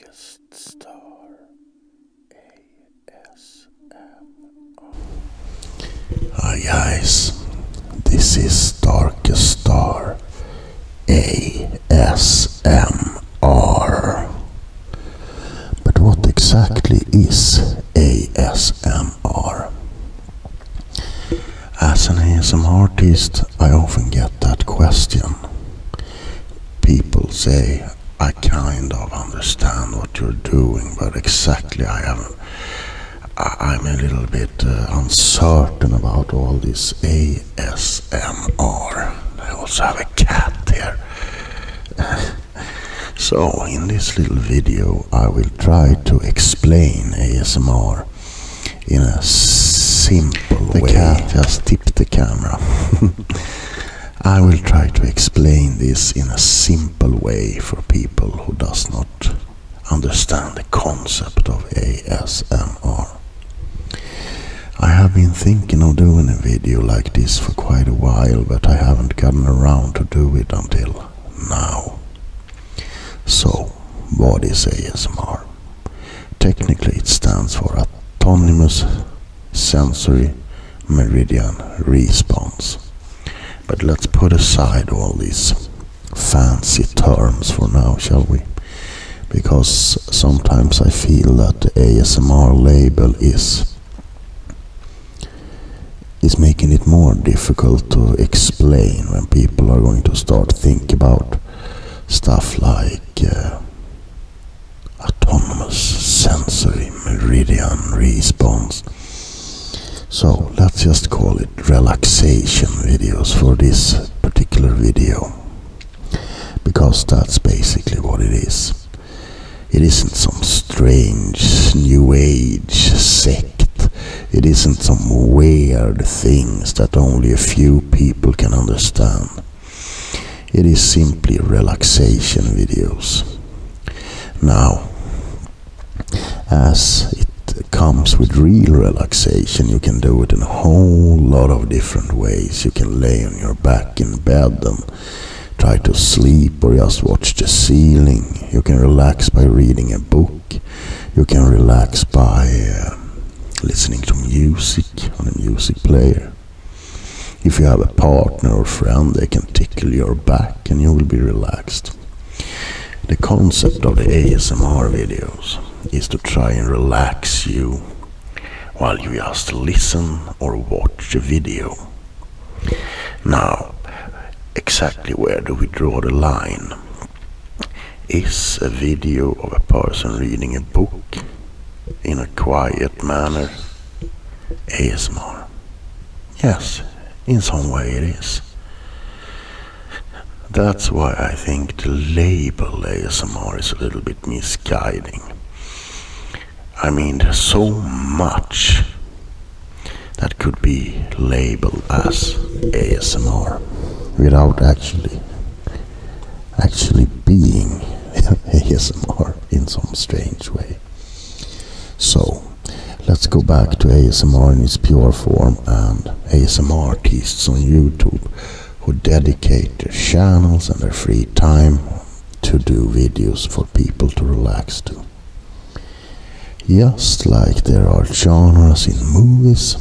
Darkest Star ASMR. Hi guys, this is Darkest Star ASMR. But what exactly is ASMR? As an ASMR artist, I often get that question. People say, I kind of understand what you're doing, but exactly I'm a little bit uncertain about all this ASMR. I also have a cat here. So in this little video I will try to explain ASMR in a simple way. The cat just tipped the camera. I will try to explain this in a simple way for people who does not understand the concept of ASMR. I have been thinking of doing a video like this for quite a while, but I haven't gotten around to do it until now. So, what is ASMR? Technically it stands for Autonomous Sensory Meridian Response. But let's put aside all these fancy terms for now, shall we? Because sometimes I feel that the ASMR label is making it more difficult to explain when people are going to start think about stuff like autonomous sensory meridian response. So let's just call it relaxation videos for this particular video, because that's basically what it is. It isn't some strange new age sect. It isn't some weird things that only a few people can understand. It is simply relaxation videos. Now, as it comes with real relaxation, you can do it in a whole lot of different ways. You can lay on your back in bed and try to sleep or just watch the ceiling. You can relax by reading a book. You can relax by listening to music on a music player. If you have a partner or friend, they can tickle your back and you will be relaxed. The concept of the ASMR videos is to try and relax you while you just listen or watch a video. Now, exactly where do we draw the line? Is a video of a person reading a book in a quiet manner ASMR? Yes, in some way it is. That's why I think the label ASMR is a little bit misguiding. I mean, there's so much that could be labeled as ASMR without actually being ASMR in some strange way. So, let's go back to ASMR in its pure form and ASMR artists on YouTube who dedicate their channels and their free time to do videos for people to relax to. Just like there are genres in movies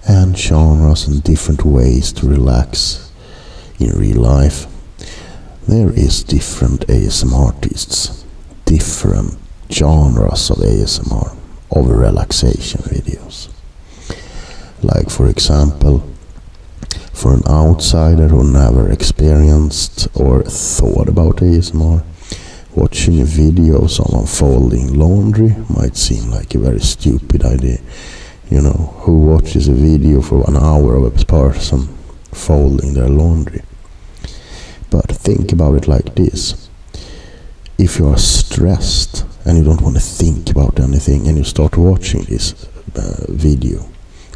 and genres and different ways to relax in real life, there is different ASMR artists, different genres of ASMR, of relaxation videos. Like for example, for an outsider who never experienced or thought about ASMR, watching a video of someone folding laundry might seem like a very stupid idea. You know, who watches a video for 1 hour of a person folding their laundry? But think about it like this. If you are stressed and you don't want to think about anything and you start watching this video,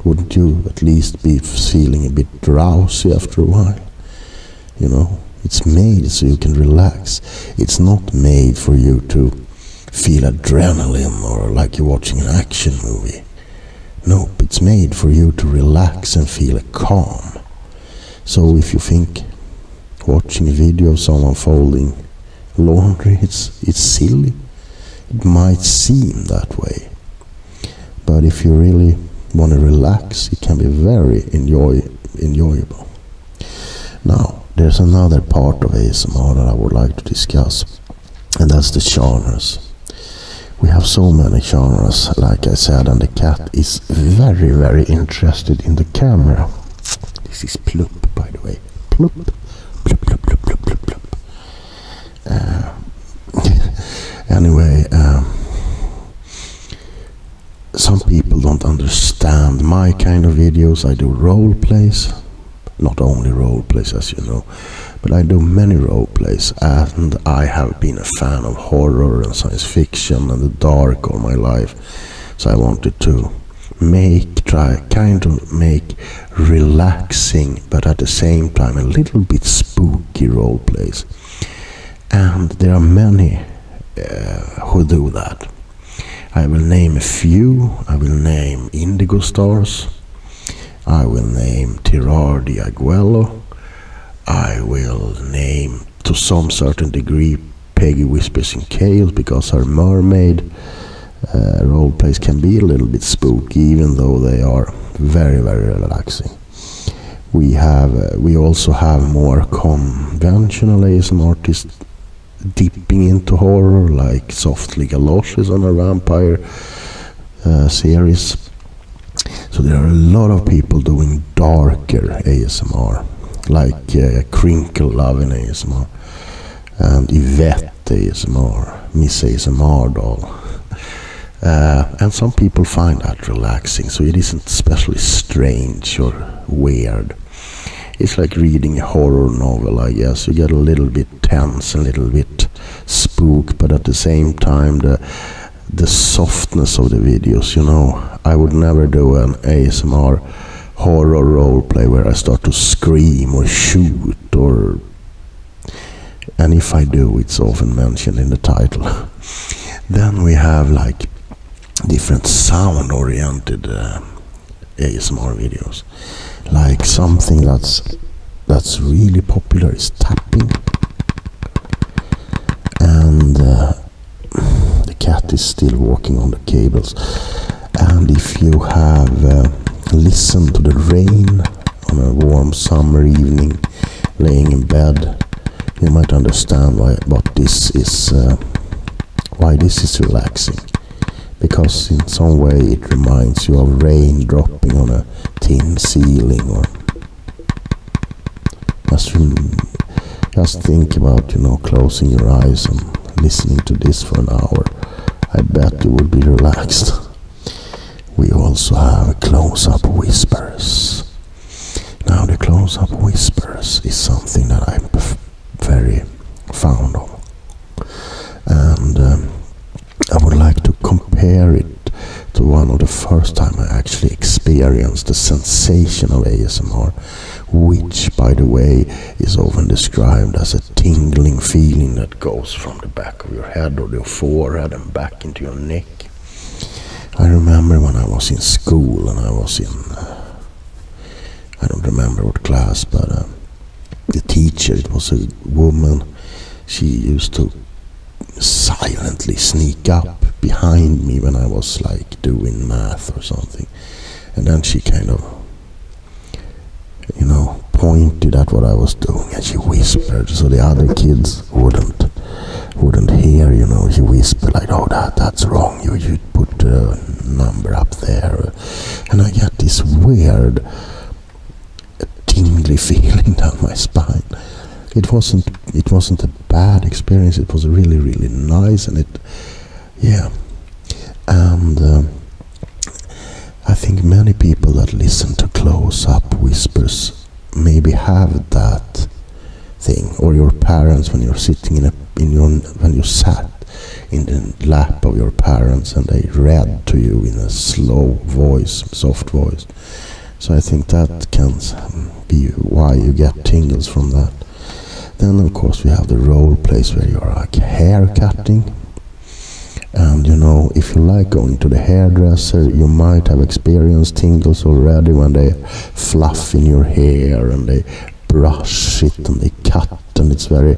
wouldn't you at least be feeling a bit drowsy after a while? You know, it's made so you can relax. It's not made for you to feel adrenaline or like you're watching an action movie. Nope, it's made for you to relax and feel calm. So if you think watching a video of someone folding laundry, it's silly, It might seem that way, but if you really want to relax, it can be very enjoyable. Now, there's another part of ASMR that I would like to discuss, and that's the genres. We have so many genres, like I said, and the cat is very, very interested in the camera. This is Plup, by the way. Plup, plup, plup, plup, plup, plup, plup. Anyway, some people don't understand my kind of videos. I do role plays, not only role plays, as you know, but I do many role plays, and I have been a fan of horror and science fiction and the dark all my life. So I wanted to try to make relaxing, but at the same time a little bit spooky role plays. And there are many who do that. I will name a few. I will name Indigo Stars. I will name Tirar di Aguelo. I will name, to some certain degree, Peggy Whispers in Chaos, because her mermaid role plays can be a little bit spooky, even though they are very, very relaxing. We also have more conventional ASMR artists dipping into horror, like Softly Galoshes on a vampire series. So there are a lot of people doing darker ASMR, like Crinkle Love in ASMR, and Yvette ASMR, Miss ASMR Doll. And some people find that relaxing, so it isn't especially strange or weird. It's like reading a horror novel, I guess. You get a little bit tense, a little bit spooked, but at the same time the softness of the videos, you know. I would never do an ASMR horror role play where I start to scream or shoot, and if I do, it's often mentioned in the title. Then we have like different sound oriented ASMR videos. Like something that's really popular is tapping, and the cat is still walking on the cables. And if you have listened to the rain on a warm summer evening, laying in bed, you might understand why this is relaxing. Because in some way it reminds you of rain dropping on a tin ceiling, or just think about, you know, closing your eyes and listening to this for an hour. I bet you would be relaxed. We also have close-up whispers. Now the close-up whispers is something that I'm very fond of, and I would like to compare it to one of the first time I actually experienced the sensation of ASMR, which, by the way, is often described as a tingling feeling that goes from the back of your head or your forehead and back into your neck. I remember when I was in school, and I was in, I don't remember what class, but the teacher, it was a woman, she used to silently sneak up behind me when I was like doing math or something, and then she kind of, you know, pointed at what I was doing, and she whispered so the other kids wouldn't hear, you know. She whispered like, "Oh, that's wrong, you put a number up there," and I get this weird tingly feeling down my spine. It wasn't a bad experience. It was really, really nice, and and I think many people that listen to close-up whispers maybe have that thing, or your parents when you're sitting when you sat in the lap of your parents and they read to you in a slow voice, soft voice. So I think that can be why you get tingles from that. Then of course we have the role plays where you are like hair cutting, and you know, if you like going to the hairdresser, you might have experienced tingles already when they fluff in your hair and they brush it and they cut, and it's very,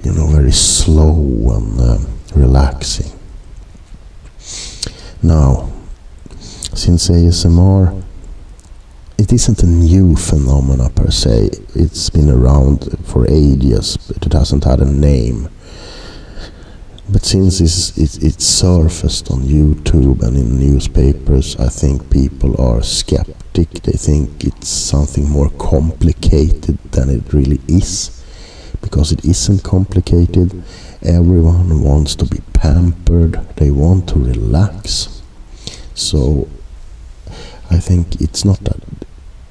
you know, very slow and relaxing. Now, since ASMR, it isn't a new phenomena per se. It's been around for ages, but it hasn't had a name. But since it's surfaced on YouTube and in newspapers, I think people are skeptic. They think it's something more complicated than it really is, because it isn't complicated. Everyone wants to be pampered. They want to relax. So I think it's not that.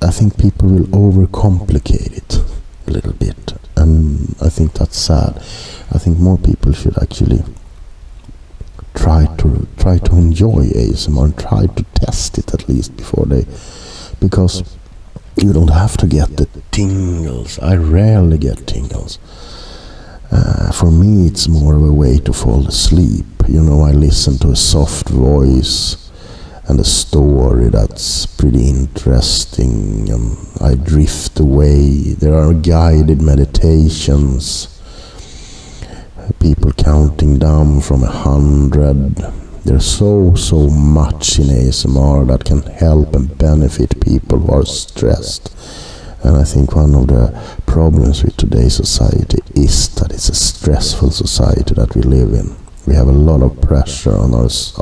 I think people will overcomplicate it a little bit, and I think that's sad. I think more people should actually try to enjoy ASMR and try to test it at least before they, because you don't have to get the tingles. I rarely get tingles. For me, it's more of a way to fall asleep. You know, I listen to a soft voice and a story that's pretty interesting, and I drift away. There are guided meditations, people counting down from 100. There's so much in ASMR that can help and benefit people who are stressed. And I think one of the problems with today's society is that it's a stressful society that we live in. We have a lot of pressure on ourselves.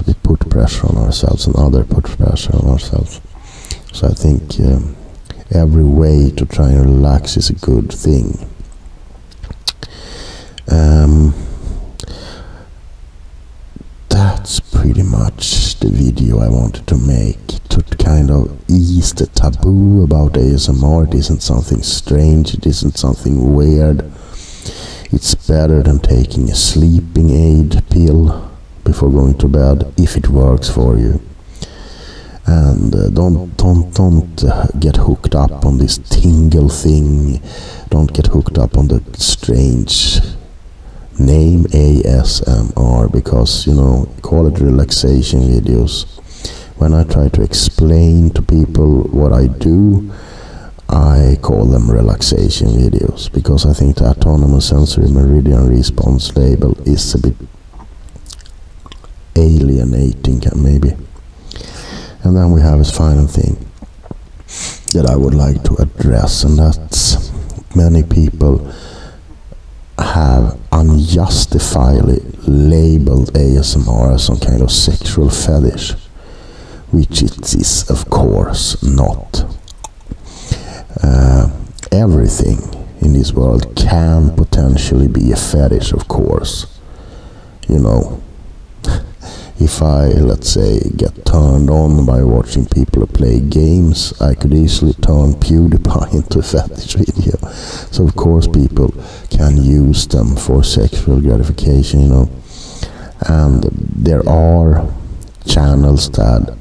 We put pressure on ourselves, and others put pressure on ourselves. So I think every way to try and relax is a good thing. That's pretty much the video I wanted to make, to kind of ease the taboo about ASMR. It isn't something strange, it isn't something weird. It's better than taking a sleeping aid pill before going to bed, if it works for you. And don't get hooked up on this tingle thing. Don't get hooked up on the strange name ASMR, because, you know, call it relaxation videos. When I try to explain to people what I do, I call them relaxation videos, because I think the autonomous sensory meridian response label is a bit alienating, maybe. And then we have a final thing that I would like to address, and that's many people have unjustifiably labeled ASMR as some kind of sexual fetish, which it is of course not. Everything in this world can potentially be a fetish, of course. You know, if I, let's say, get turned on by watching people play games, I could easily turn PewDiePie into a fetish video. So of course people can use them for sexual gratification, you know. And there are channels that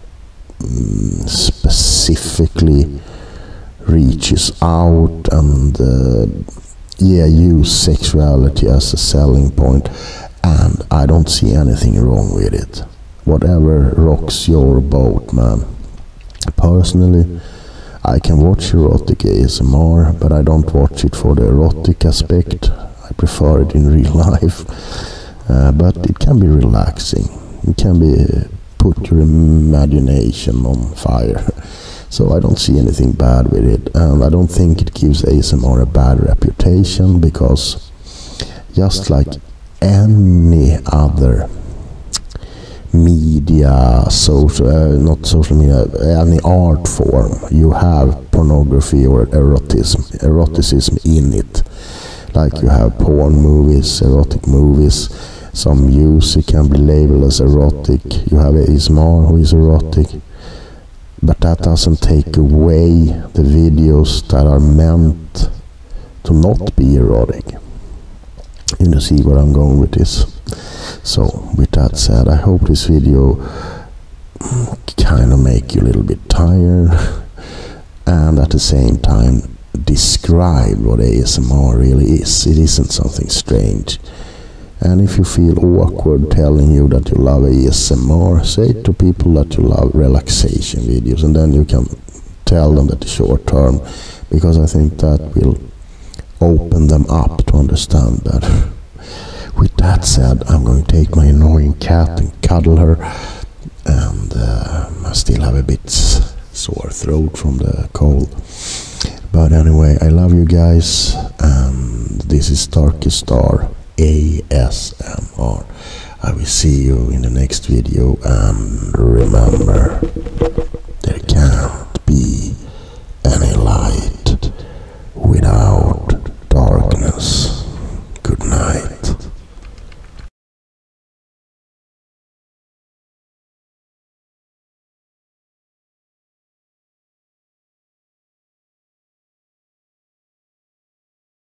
specifically reaches out and use sexuality as a selling point, and I don't see anything wrong with it. Whatever rocks your boat, man. Personally, I can watch erotic ASMR, but I don't watch it for the erotic aspect. I prefer it in real life. But it can be relaxing. It can be put your imagination on fire. So I don't see anything bad with it, and I don't think it gives ASMR a bad reputation, because just like any other media, not social media, any art form, you have pornography or eroticism in it. Like you have porn movies, erotic movies, some music can be labeled as erotic, you have ASMR who is erotic. But that doesn't take away the videos that are meant to not be erotic. You see where I'm going with this. So, with that said, I hope this video kind of make you a little bit tired, and at the same time describe what ASMR really is. It isn't something strange. And if you feel awkward telling you that you love ASMR, say to people that you love relaxation videos, and then you can tell them that the short term, because I think that will open them up to understand better. With that said, I'm going to take my annoying cat and cuddle her, and I still have a bit sore throat from the cold. But anyway, I love you guys, and this is Darkest Star ASMR. I will see you in the next video, and remember,